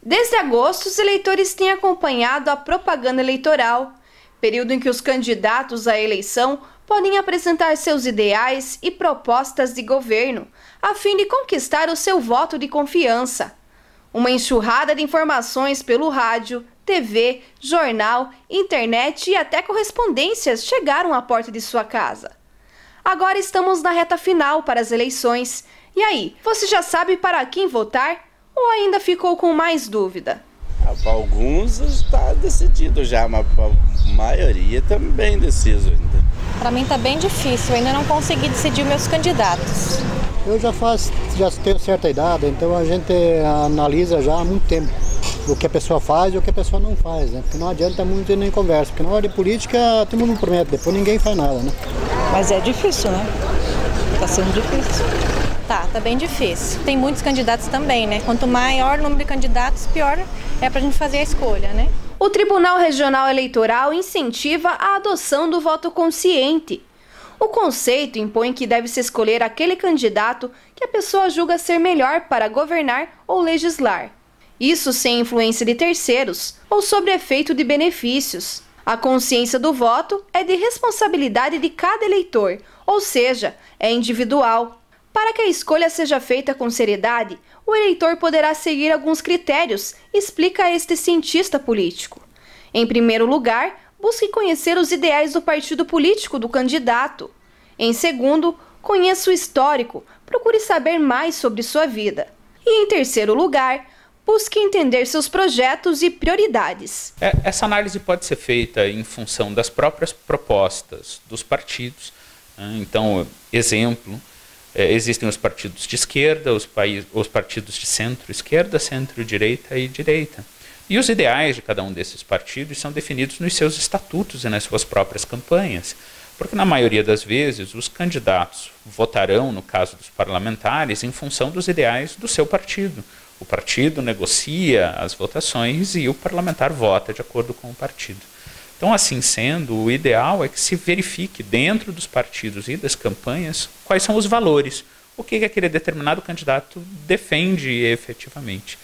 Desde agosto, os eleitores têm acompanhado a propaganda eleitoral, período em que os candidatos à eleição podem apresentar seus ideais e propostas de governo, a fim de conquistar o seu voto de confiança. Uma enxurrada de informações pelo rádio, TV, jornal, internet e até correspondências chegaram à porta de sua casa. Agora estamos na reta final para as eleições. E aí, você já sabe para quem votar? Ou ainda ficou com mais dúvida? Para alguns está decidido já, mas para a maioria está bem deciso ainda. Para mim está bem difícil, eu ainda não consegui decidir meus candidatos. Eu já tenho certa idade, então a gente analisa já há muito tempo o que a pessoa faz e o que a pessoa não faz, né? Porque não adianta muito ir nem conversa, porque na hora de política todo mundo promete, depois ninguém faz nada, né? Mas é difícil, né? Está sendo difícil. Tá bem difícil. Tem muitos candidatos também, né? Quanto maior o número de candidatos, pior é pra gente fazer a escolha, né? O Tribunal Regional Eleitoral incentiva a adoção do voto consciente. O conceito impõe que deve-se escolher aquele candidato que a pessoa julga ser melhor para governar ou legislar. Isso sem influência de terceiros ou sob efeito de benefícios. A consciência do voto é de responsabilidade de cada eleitor, ou seja, é individual. Para que a escolha seja feita com seriedade, o eleitor poderá seguir alguns critérios, explica este cientista político. Em primeiro lugar, busque conhecer os ideais do partido político do candidato. Em segundo, conheça o histórico, procure saber mais sobre sua vida. E em terceiro lugar, busque entender seus projetos e prioridades. Essa análise pode ser feita em função das próprias propostas dos partidos. Então, exemplo, existem os partidos de esquerda, os partidos de centro-esquerda, centro-direita e direita. E os ideais de cada um desses partidos são definidos nos seus estatutos e nas suas próprias campanhas. Porque, na maioria das vezes, os candidatos votarão, no caso dos parlamentares, em função dos ideais do seu partido. O partido negocia as votações e o parlamentar vota de acordo com o partido. Então, assim sendo, o ideal é que se verifique dentro dos partidos e das campanhas quais são os valores, o que aquele determinado candidato defende efetivamente.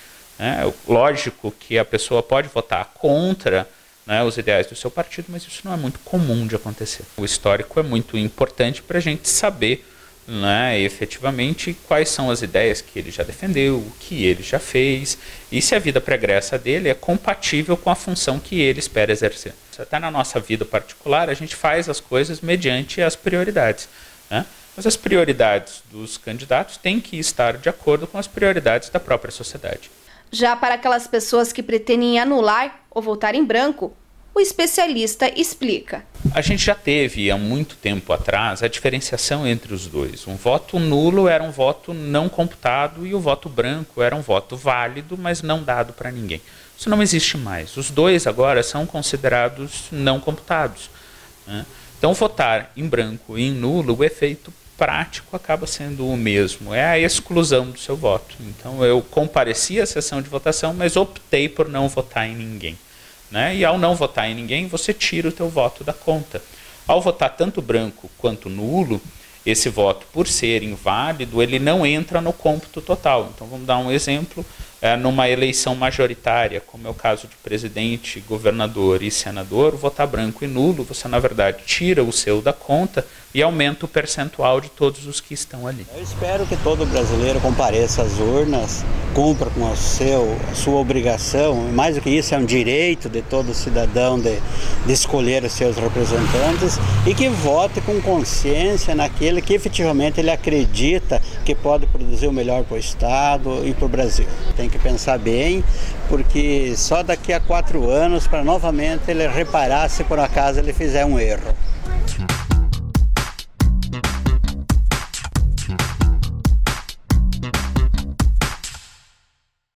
Lógico que a pessoa pode votar contra, né, os ideais do seu partido, mas isso não é muito comum de acontecer. O histórico é muito importante para a gente saber, né, efetivamente quais são as ideias que ele já defendeu, o que ele já fez e se a vida pregressa dele é compatível com a função que ele espera exercer. Até na nossa vida particular a gente faz as coisas mediante as prioridades, né? Mas as prioridades dos candidatos têm que estar de acordo com as prioridades da própria sociedade. Já para aquelas pessoas que pretendem anular ou votar em branco, o especialista explica. A gente já teve, há muito tempo atrás, a diferenciação entre os dois. Um voto nulo era um voto não computado e o voto branco era um voto válido, mas não dado para ninguém. Isso não existe mais. Os dois agora são considerados não computados, né? Então, votar em branco e em nulo, o efeito prático acaba sendo o mesmo. É a exclusão do seu voto. Então, eu compareci à sessão de votação, mas optei por não votar em ninguém, né? E ao não votar em ninguém, você tira o teu voto da conta. Ao votar tanto branco quanto nulo, esse voto, por ser inválido, ele não entra no cômputo total. Então, vamos dar um exemplo. Numa eleição majoritária, como é o caso de presidente, governador e senador, votar branco e nulo, você, na verdade, tira o seu da conta e aumenta o percentual de todos os que estão ali. Eu espero que todo brasileiro compareça às urnas, cumpra com a sua obrigação, mais do que isso, é um direito de todo cidadão de escolher os seus representantes e que vote com consciência naquele que efetivamente ele acredita que pode produzir o melhor para o Estado e para o Brasil. Tem que pensar bem, porque só daqui a 4 anos para novamente ele reparar se por acaso ele fizer um erro.